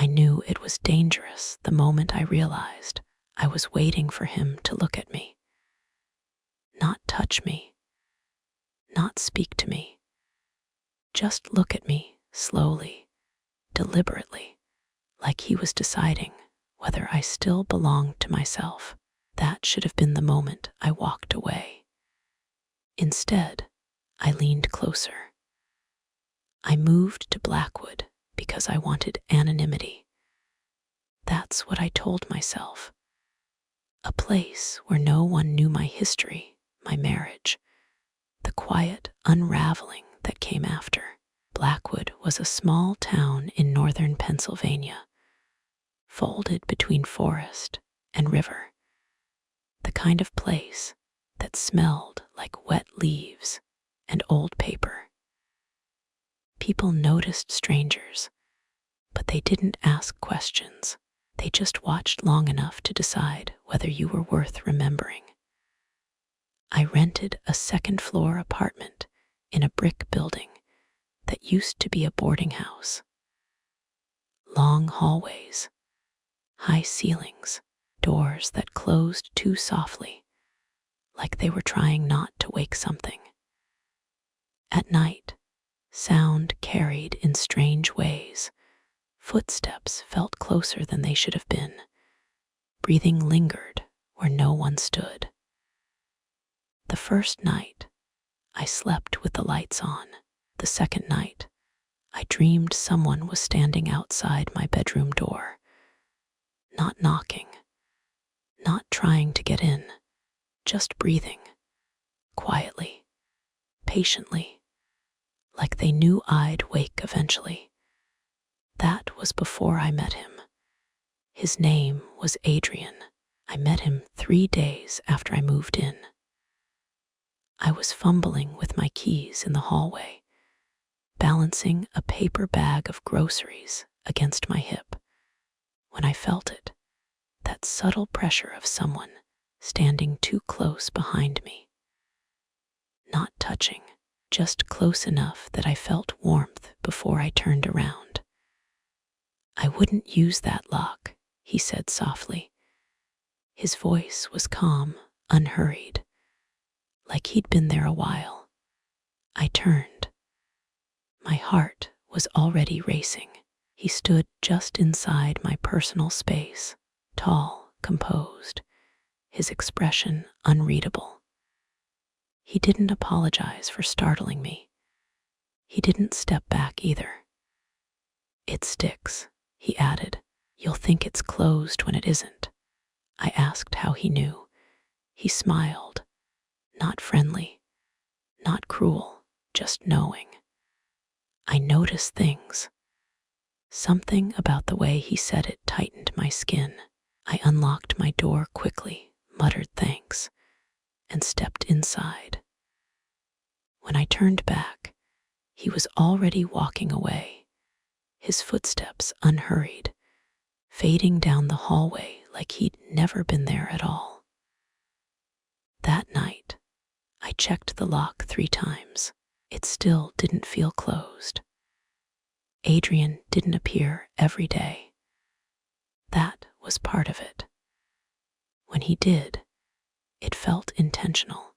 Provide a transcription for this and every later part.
I knew it was dangerous the moment I realized I was waiting for him to look at me. Not touch me, not speak to me. Just look at me slowly, deliberately, like he was deciding whether I still belonged to myself. That should have been the moment I walked away. Instead, I leaned closer. I moved to Blackwood because I wanted anonymity. That's what I told myself. A place where no one knew my history, my marriage, the quiet unraveling that came after. Blackwood was a small town in northern Pennsylvania, folded between forest and river. The kind of place that smelled like wet leaves and old paper. People noticed strangers, but they didn't ask questions. They just watched long enough to decide whether you were worth remembering. I rented a second-floor apartment in a brick building that used to be a boarding house. Long hallways, high ceilings, doors that closed too softly, like they were trying not to wake something. At night, sound carried in strange ways. Footsteps felt closer than they should have been. Breathing lingered where no one stood. The first night, I slept with the lights on. The second night, I dreamed someone was standing outside my bedroom door. Not knocking, not trying to get in, just breathing, quietly, patiently, like they knew I'd wake eventually. That was before I met him. His name was Adrian. I met him 3 days after I moved in. I was fumbling with my keys in the hallway, balancing a paper bag of groceries against my hip, when I felt it, that subtle pressure of someone standing too close behind me. Not touching, just close enough that I felt warmth before I turned around. "I wouldn't use that lock," he said softly. His voice was calm, unhurried, like he'd been there a while. I turned. My heart was already racing. He stood just inside my personal space, tall, composed, his expression unreadable. He didn't apologize for startling me. He didn't step back either. "It sticks," he added. "You'll think it's closed when it isn't." I asked how he knew. He smiled, not friendly, not cruel, just knowing. I noticed things. Something about the way he said it tightened my skin. I unlocked my door quickly, muttered thanks, and stepped inside. When I turned back, he was already walking away, his footsteps unhurried, fading down the hallway like he'd never been there at all. That night, I checked the lock 3 times. It still didn't feel closed. Adrian didn't appear every day. That was part of it. When he did, it felt intentional,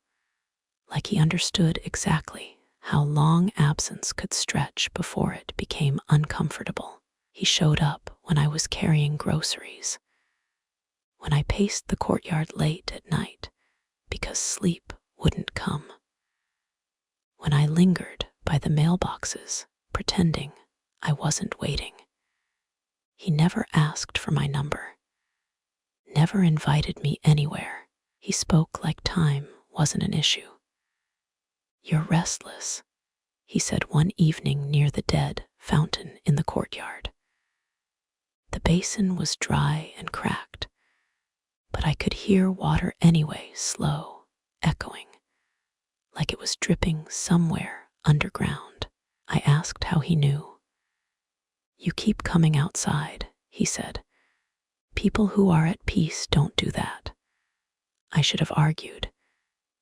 like he understood exactly how long absence could stretch before it became uncomfortable. He showed up when I was carrying groceries, when I paced the courtyard late at night because sleep wouldn't come, when I lingered by the mailboxes pretending I wasn't waiting. He never asked for my number, never invited me anywhere. He spoke like time wasn't an issue. "You're restless," he said one evening near the dead fountain in the courtyard. The basin was dry and cracked, but I could hear water anyway, slow, echoing, like it was dripping somewhere underground. I asked how he knew. "You keep coming outside," he said. "People who are at peace don't do that." I should have argued.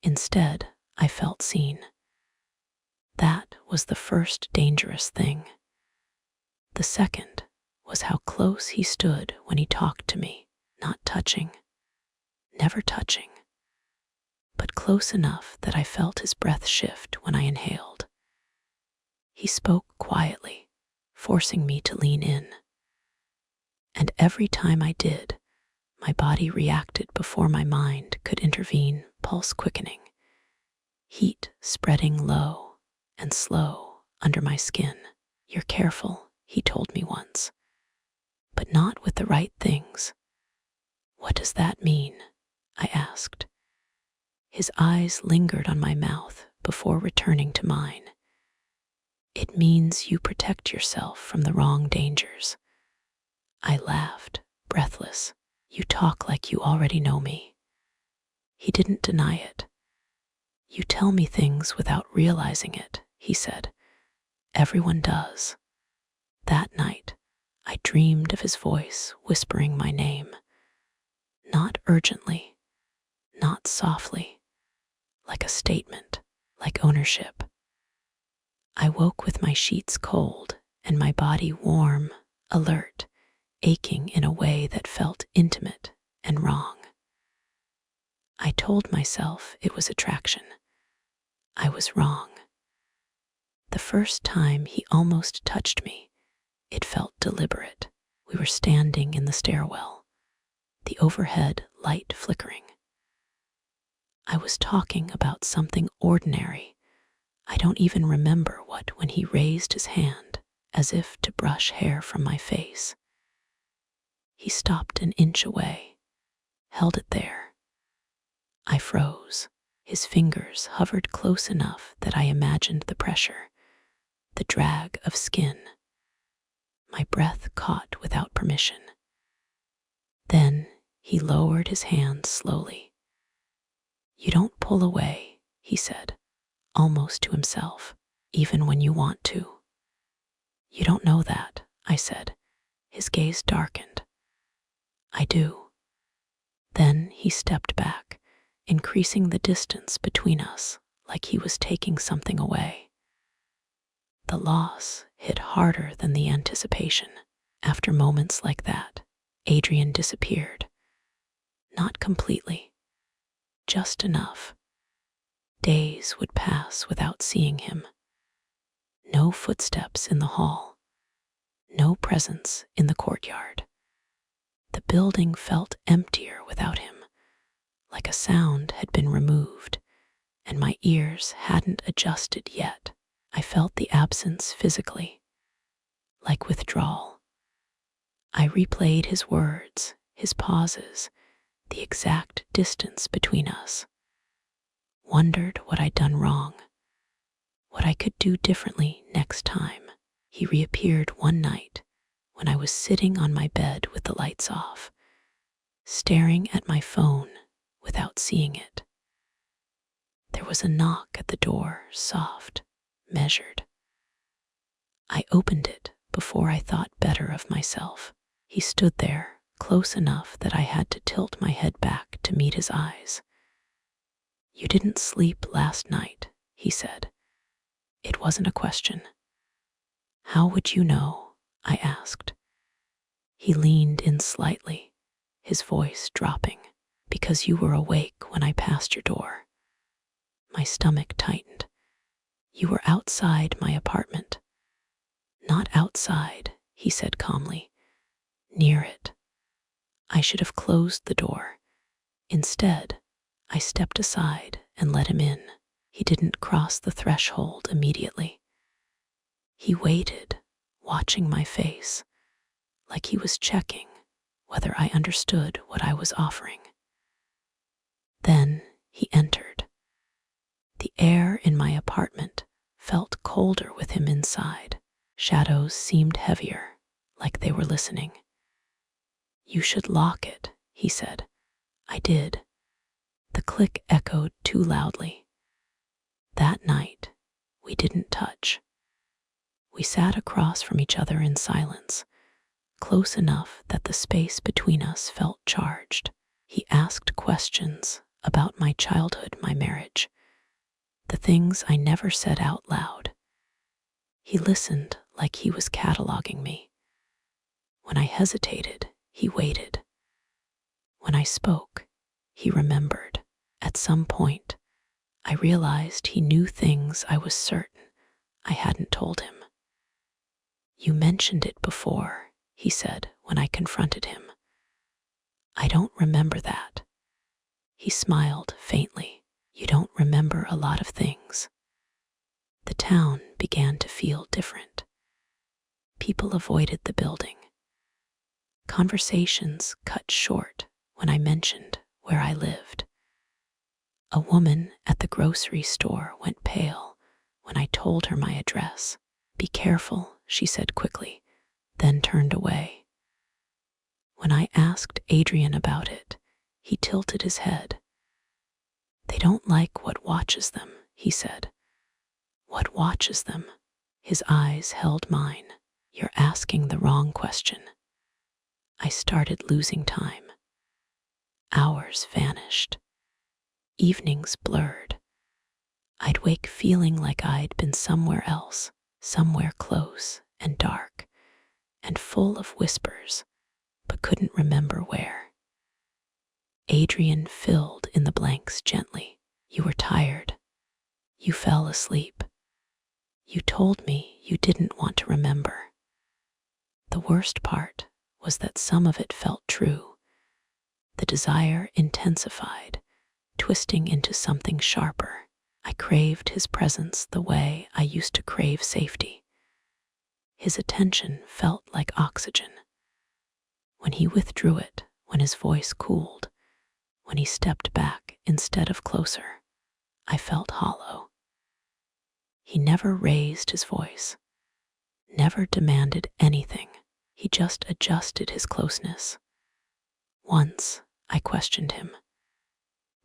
Instead, I felt seen. That was the first dangerous thing. The second was how close he stood when he talked to me, not touching, never touching, but close enough that I felt his breath shift when I inhaled. He spoke quietly, forcing me to lean in. And every time I did, my body reacted before my mind could intervene, pulse quickening, heat spreading low and slow under my skin. "You're careful," he told me once, "but not with the right things." "What does that mean?" I asked. His eyes lingered on my mouth before returning to mine. "It means you protect yourself from the wrong dangers." I laughed, breathless. "You talk like you already know me." He didn't deny it. "You tell me things without realizing it," he said. "Everyone does." That night, I dreamed of his voice whispering my name. Not urgently, not softly, like a statement, like ownership. I woke with my sheets cold and my body warm, alert, aching in a way that felt intimate and wrong. I told myself it was attraction. I was wrong. The first time he almost touched me, it felt deliberate. We were standing in the stairwell, the overhead light flickering. I was talking about something ordinary. I don't even remember what when he raised his hand as if to brush hair from my face. He stopped an inch away, held it there. I froze. His fingers hovered close enough that I imagined the pressure, the drag of skin. My breath caught without permission. Then he lowered his hand slowly. "You don't pull away," he said, almost to himself, "even when you want to." "You don't know that," I said. His gaze darkened. "I do." Then he stepped back, increasing the distance between us like he was taking something away. The loss hit harder than the anticipation. After moments like that, Adrian disappeared. Not completely, just enough. Days would pass without seeing him. No footsteps in the hall, no presence in the courtyard. The building felt emptier without him, like a sound had been removed, and my ears hadn't adjusted yet. I felt the absence physically, like withdrawal. I replayed his words, his pauses, the exact distance between us. Wondered what I'd done wrong, what I could do differently next time. He reappeared one night when I was sitting on my bed with the lights off, staring at my phone without seeing it. There was a knock at the door, soft, measured. I opened it before I thought better of myself. He stood there, close enough that I had to tilt my head back to meet his eyes. "You didn't sleep last night," he said. It wasn't a question. "How would you know?" I asked. He leaned in slightly, his voice dropping. "Because you were awake when I passed your door." My stomach tightened. "You were outside my apartment." "Not outside," he said calmly. "Near it." I should have closed the door. Instead, I stepped aside and let him in. He didn't cross the threshold immediately. He waited, watching my face, like he was checking whether I understood what I was offering. Then he entered. The air in my apartment felt colder with him inside. Shadows seemed heavier, like they were listening. "You should lock it," he said. I did. The click echoed too loudly. That night, we didn't touch. We sat across from each other in silence, close enough that the space between us felt charged. He asked questions about my childhood, my marriage, the things I never said out loud. He listened like he was cataloging me. When I hesitated, he waited. When I spoke, he remembered. At some point, I realized he knew things I was certain I hadn't told him. "You mentioned it before," he said when I confronted him. "I don't remember that." He smiled faintly. "You don't remember a lot of things." The town began to feel different. People avoided the building. Conversations cut short when I mentioned where I lived. A woman at the grocery store went pale when I told her my address. "Be careful," she said quickly, then turned away. When I asked Adrian about it, he tilted his head. "They don't like what watches them," he said. "What watches them?" His eyes held mine. "You're asking the wrong question." I started losing time. Hours vanished. Evenings blurred. I'd wake feeling like I'd been somewhere else, somewhere close and dark, and full of whispers, but couldn't remember where. Adrian filled in the blanks gently. "You were tired. You fell asleep. You told me you didn't want to remember." The worst part was that some of it felt true. The desire intensified, twisting into something sharper. I craved his presence the way I used to crave safety. His attention felt like oxygen. When he withdrew it, when his voice cooled, when he stepped back instead of closer, I felt hollow. He never raised his voice, never demanded anything. He just adjusted his closeness. Once I questioned him.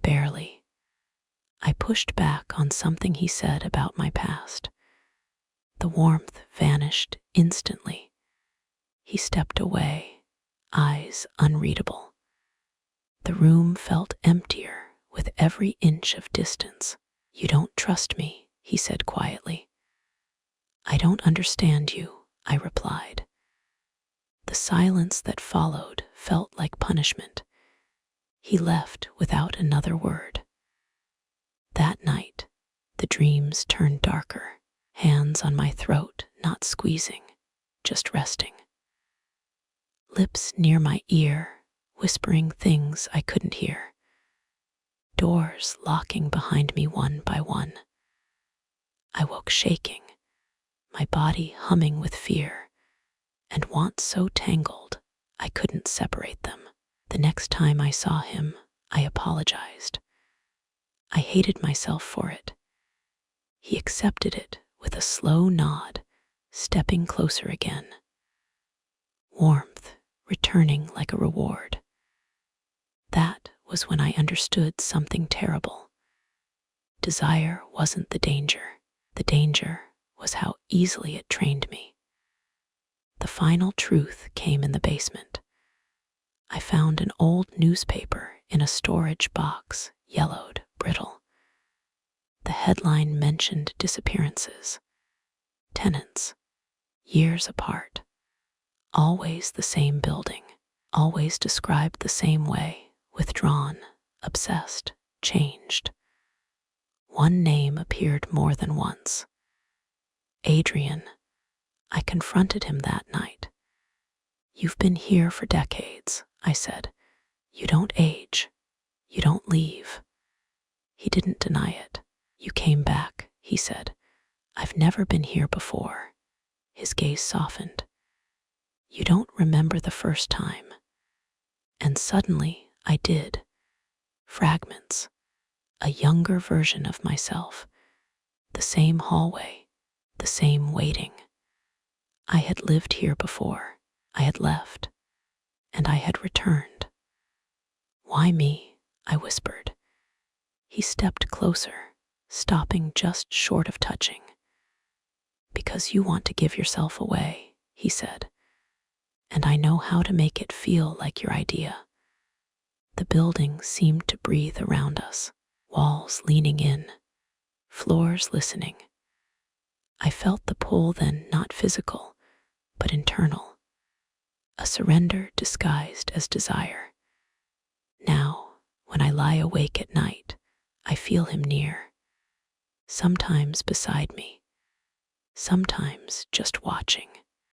Barely. I pushed back on something he said about my past. The warmth vanished instantly. He stepped away, eyes unreadable. The room felt emptier with every inch of distance. "You don't trust me," he said quietly. "I don't understand you," I replied. The silence that followed felt like punishment. He left without another word. That night, the dreams turned darker, hands on my throat, not squeezing, just resting. Lips near my ear, whispering things I couldn't hear. Doors locking behind me one by one. I woke shaking, my body humming with fear, and want so tangled I couldn't separate them. The next time I saw him, I apologized. I hated myself for it. He accepted it with a slow nod, stepping closer again. Warmth returning like a reward. That was when I understood something terrible. Desire wasn't the danger. The danger was how easily it trained me. The final truth came in the basement. I found an old newspaper in a storage box, yellowed, brittle. The headline mentioned disappearances. Tenants, years apart. Always the same building, always described the same way, withdrawn, obsessed, changed. One name appeared more than once. Adrian. I confronted him that night. "You've been here for decades," I said. "You don't age. You don't leave." He didn't deny it. "You came back," he said. "I've never been here before." His gaze softened. "You don't remember the first time." And suddenly I did. Fragments. A younger version of myself. The same hallway. The same waiting. I had lived here before. I had left. And I had returned. "Why me?" I whispered. He stepped closer, stopping just short of touching. "Because you want to give yourself away," he said. "And I know how to make it feel like your idea." The building seemed to breathe around us, walls leaning in, floors listening. I felt the pull then, not physical, but internal. a surrender disguised as desire. Now, when I lie awake at night, I feel him near, sometimes beside me, sometimes just watching.